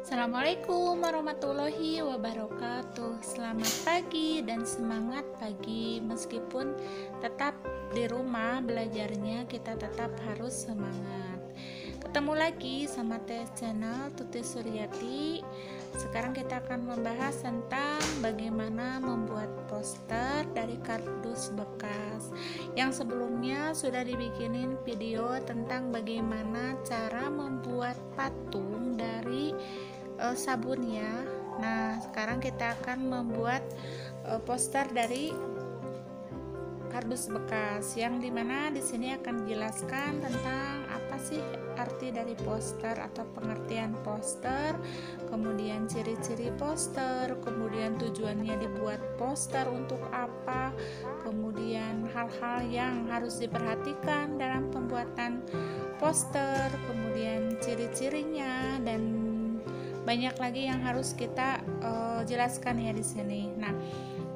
Assalamualaikum warahmatullahi wabarakatuh. Selamat pagi dan semangat pagi. Meskipun tetap di rumah belajarnya, kita tetap harus semangat. Ketemu lagi sama Teh Channel Tuti Suryati. Sekarang kita akan membahas tentang bagaimana membuat poster dari kardus bekas. Yang sebelumnya sudah dibikinin video tentang bagaimana cara membuat patung dari sabun ya. Nah, sekarang kita akan membuat poster dari kardus bekas, yang dimana di sini akan dijelaskan tentang apa sih arti dari poster atau pengertian poster, kemudian ciri-ciri poster, kemudian tujuannya dibuat poster untuk apa, kemudian hal-hal yang harus diperhatikan dalam pembuatan poster, kemudian ciri-cirinya, dan banyak lagi yang harus kita jelaskan ya di sini. Nah,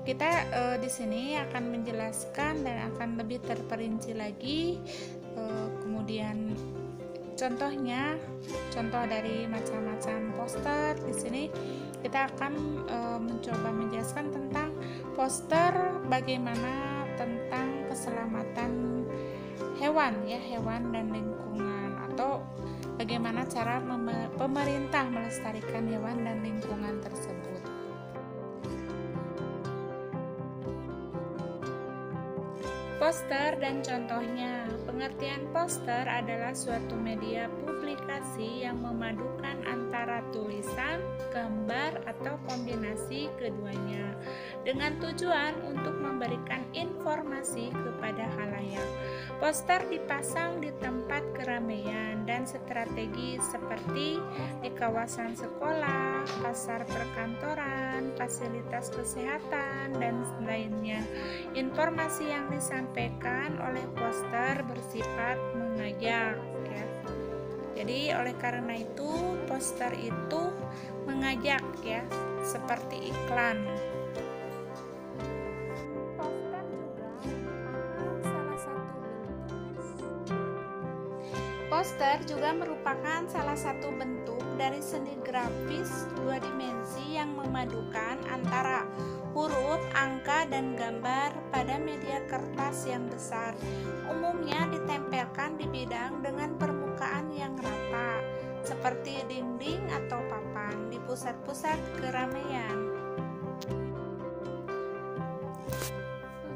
kita di sini akan menjelaskan dan akan lebih terperinci lagi. Kemudian contoh dari macam-macam poster. Di sini kita akan mencoba menjelaskan tentang poster, bagaimana tentang keselamatan hewan ya, hewan dan lingkungan, atau bagaimana cara pemerintah melestarikan hewan dan lingkungan tersebut. Poster dan contohnya. Pengertian poster adalah suatu media publikasi yang memadukan antara tulisan, gambar, atau kombinasi keduanya dengan tujuan untuk memberikan informasi kepada khalayak. Poster dipasang di tempat keramaian dan strategis seperti di kawasan sekolah, pasar perkantoran, fasilitas kesehatan, dan lainnya. Informasi yang disampaikan oleh poster bersifat mengajak ya. Jadi oleh karena itu poster itu mengajak ya, seperti iklan. Poster juga merupakan salah satu bentuk dari seni grafis dua dimensi yang memadukan antara huruf, angka, dan gambar pada media kertas yang besar. Umumnya ditempelkan di bidang dengan permukaan yang rata, seperti dinding atau papan di pusat-pusat keramaian.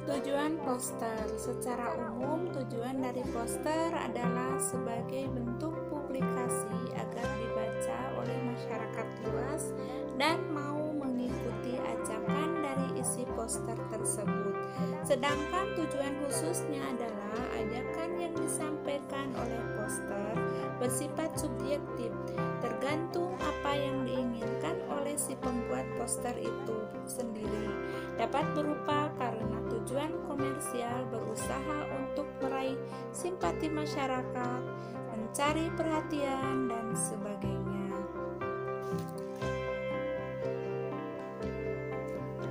Tujuan poster. Secara umum, tujuan dari poster adalah sebagai bentuk publikasi agar dibaca oleh masyarakat luas dan mau mengikuti ajakan dari isi poster tersebut. Sedangkan tujuan khususnya adalah ajakan yang disampaikan oleh poster bersifat subjektif, tergantung apa yang diinginkan oleh si pembuat poster itu sendiri. Dapat berupa karena tujuan komersial, berusaha untuk meraih simpati masyarakat, mencari perhatian, dan sebagainya.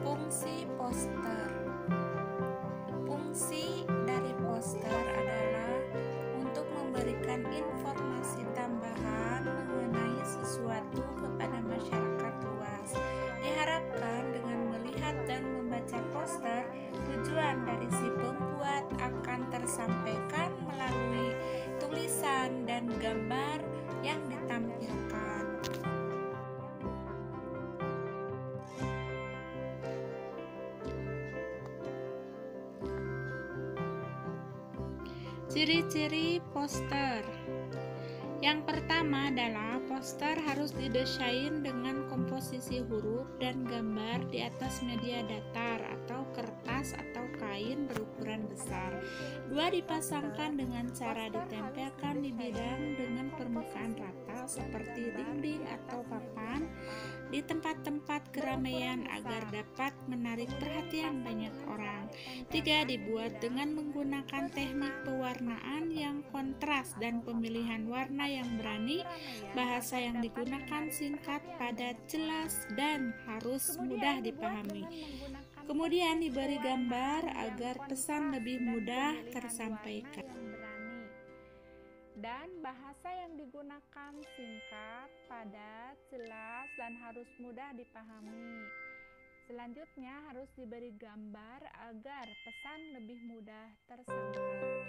Fungsi poster. Fungsi dari poster adalah untuk memberikan informasi tambahan mengenai sesuatu kepada masyarakat luas. Diharapkan dengan melihat dan membaca poster, tujuan dari si pembuat akan tersampaikan melalui tulisan dan gambar yang ditampilkan. Ciri-ciri poster. Yang pertama adalah poster harus didesain dengan komposisi huruf dan gambar di atas media datar atau kertas atau kain berukuran besar. Dua, dipasangkan dengan cara ditempelkan di bidang dengan permukaan rata seperti dinding atau papan di tempat-tempat keramaian agar dapat menarik perhatian banyak orang. 3, dibuat dengan menggunakan teknik pewarnaan yang kontras dan pemilihan warna yang berani. Bahasa yang digunakan singkat, padat, jelas, dan harus mudah dipahami. Kemudian diberi gambar agar pesan lebih mudah tersampaikan. Dan bahasa yang digunakan singkat, padat, jelas, dan harus mudah dipahami. Selanjutnya harus diberi gambar agar pesan lebih mudah tersampaikan.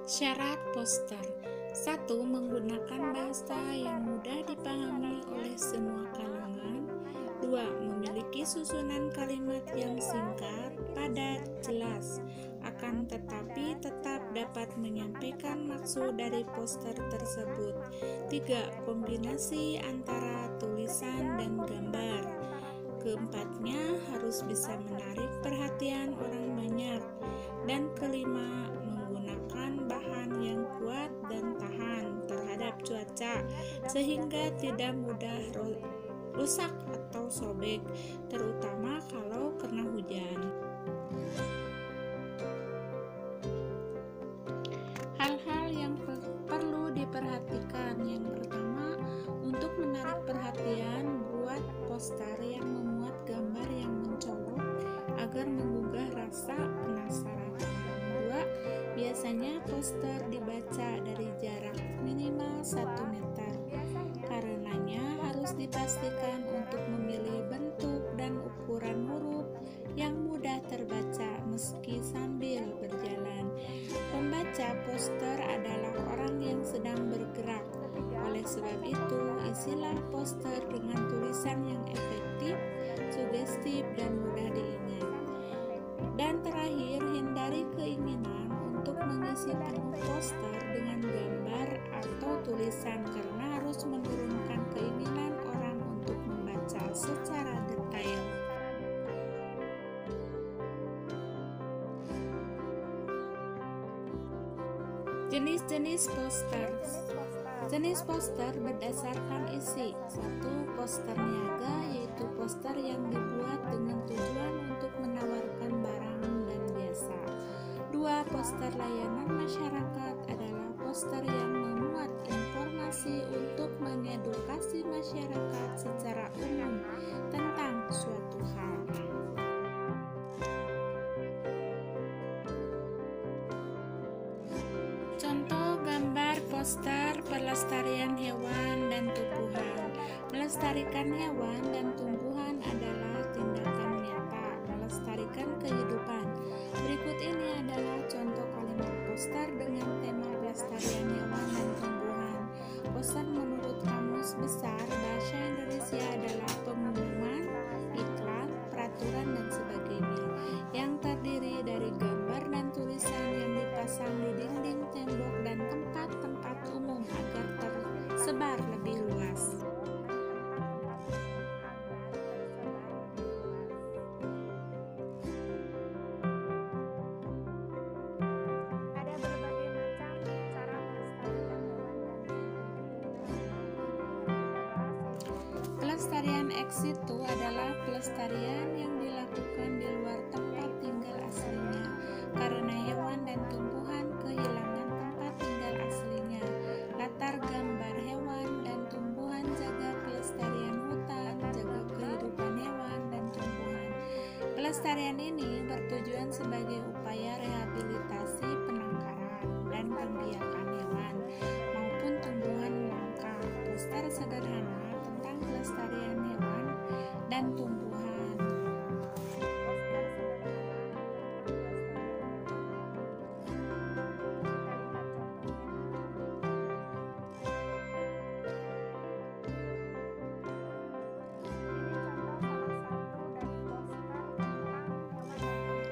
Syarat poster. 1. Menggunakan bahasa yang mudah dipahami oleh semua kalangan. 2. Memiliki susunan kalimat yang singkat, padat, jelas, akan tetapi tetap dapat menyampaikan maksud dari poster tersebut. 3. Kombinasi antara tulisan dan gambar. Keempatnya, harus bisa menarik perhatian orang banyak. Dan kelima, menggunakan bahan yang kuat dan tahan terhadap cuaca sehingga tidak mudah rusak atau sobek, terutama kalau kena hujan. Hal-hal yang perlu diperhatikan. Yang pertama, untuk menarik perhatian, buat poster yang memuat gambar yang mencolok agar menggugah rasa penasaran. 2. Biasanya poster dibaca dari jarak minimal 1 meter. Karenanya harus dipastikan untuk memilih bentuk dan ukuran huruf yang mudah terbaca meski sambil berjalan. Pembaca poster adalah orang yang sedang bergerak. Oleh sebab itu, isilah poster dengan tulisan yang efektif, sugestif, dan mudah diingat. Dan terakhir, hindari keinginan untuk mengisi penuh poster dengan gambar atau tulisan karena harus menurunkan keinginan orang untuk membaca secara detail. Jenis-jenis poster. Jenis poster berdasarkan isi. 1. Poster niaga, yaitu poster yang dibuat dengan tujuan untuk menawarkan barang dan jasa. 2. Poster layanan masyarakat adalah poster yang memuat informasi untuk mengedukasi masyarakat secara umum tentang suatu hal. Contoh gambar poster pelestarian hewan dan tumbuhan. Melestarikan hewan dan tumbuhan adalah tindakan nyata melestarikan kehidupan. Berikut ini adalah contoh kalimat poster dengan tema pelestarian hewan dan tumbuhan. Poster menurut Kamus Besar Bahasa Indonesia adalah pengumuman, iklan, peraturan, dan sebagainya yang terdiri dari gambar dan tulisan yang dipasang di dinding, tembok, dan tempat-tempat umum agar tersebar lebih luas. Ada berbagai macam cara melestarikan hewan dan pelestarian ex situ adalah pelestarian yang dilakukan di luar tempat tinggal aslinya karena hewan dan tumbuhan kehilangan tempat tinggal aslinya. Latar gambar hewan dan tumbuhan, jaga pelestarian hutan, jaga kehidupan hewan dan tumbuhan. Pelestarian ini bertujuan sebagai upaya rehabilitasi penangkaran dan pembiakan hewan maupun tumbuhan langka. Poster sederhana tentang pelestarian hewan dan tumbuhan.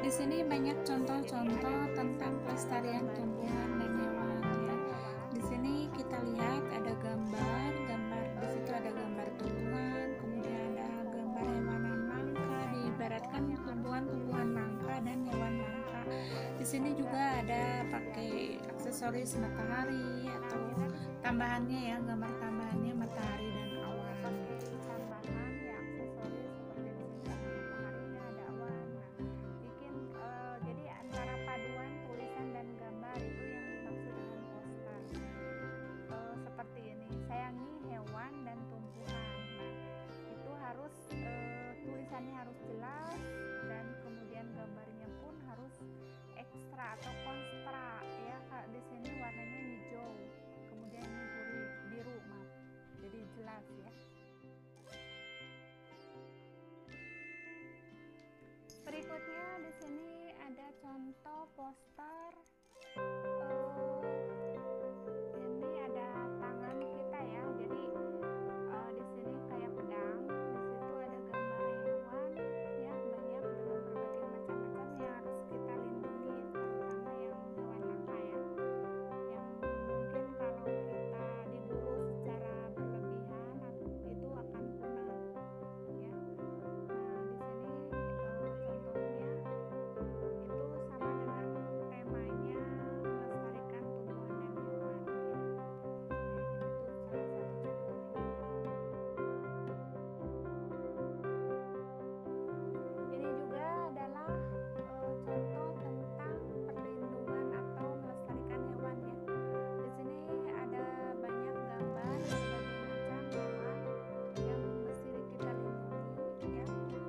Di sini banyak contoh-contoh tentang pelestarian tumbuhan dan hewan ya. Di sini kita lihat ada gambar di situ ada gambar tumbuhan, kemudian ada gambar hewan langka, diibaratkan tumbuhan langka dan hewan langka. Di sini juga ada pakai aksesoris matahari atau tambahannya ya, gambar tambahannya matahari dan awan. Tambahan ya aksesoris seperti di sini ada mataharinya, ada awan. Jadi antara paduan tulisan dan gambar itu yang dimaksud dengan poster. Seperti ini, sayangi hewan dan tumbuhan. Nah, itu harus tulisannya harus jelas dan kemudian contoh poster. Ini ada tangan kita ya, jadi di sini kayak pedang, di situ ada gambar hewan ya, banyak dengan berbagai macam-macam yang harus kita lindungi, terutama yang hewan langka ya, yang mungkin kalau kita diburu secara berlebihan itu akan punah ya. Nah, di sini contohnya itu sama dengan temanya melestarikan tumbuhan dan hewan ya. Nah, itu salah satu contohnya. Ini juga adalah contoh tentang perlindungan atau melestarikan hewan ya. Di sini ada banyak gambar berbagai macam hewan yang mesti kita lindungi ya.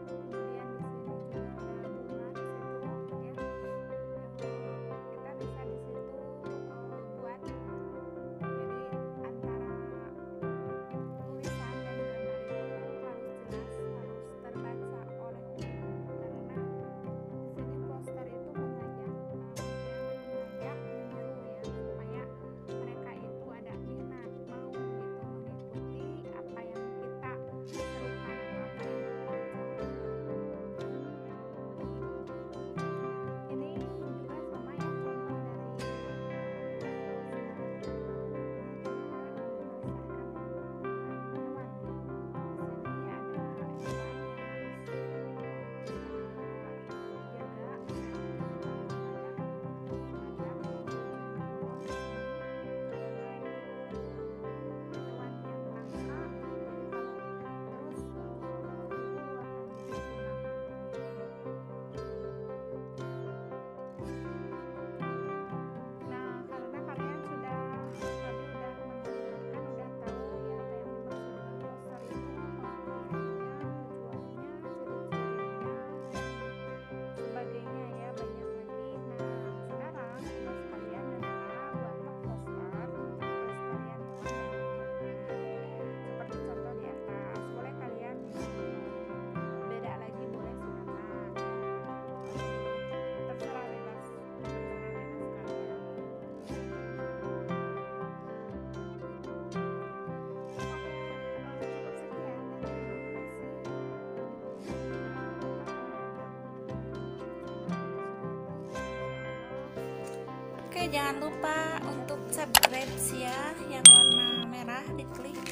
Kemudian di sini juga ada bunga di situ ya. Kita bisa di situ buat, jadi antara tulisan dan gambar itu harus jelas, harus terbaca oleh umum, karena di sini poster itu mengajak menyeru ya, supaya mereka itu ada minat, mau gitu mengikuti apa yang kita serukan atau apa yang kita baca. Ini juga sama ya, contoh dari poster tentang melestarikan hewan. Di sini ada hewan yang harus kita jaga, hewan yang langka, jadi kalau terus itu akan jadi punah. Nah, karena kalian tadi udah mendengarkan, udah tahu ya apa yang dimaksud dengan poster itu, pengertiannya, tujuannya, ciri-cirinya, dan sebagainya ya, banyak lagi. Nah, sekarang tugas kalian adalah buatlah poster tentang pelestarian hewan dan lingkungan. Seperti contoh di atas, boleh kalian beda lagi, boleh silakan ya. Terserah bebas kalian. Oke, cukup sekian dan terima kasih Oke, jangan lupa untuk subscribe ya, yang warna merah diklik.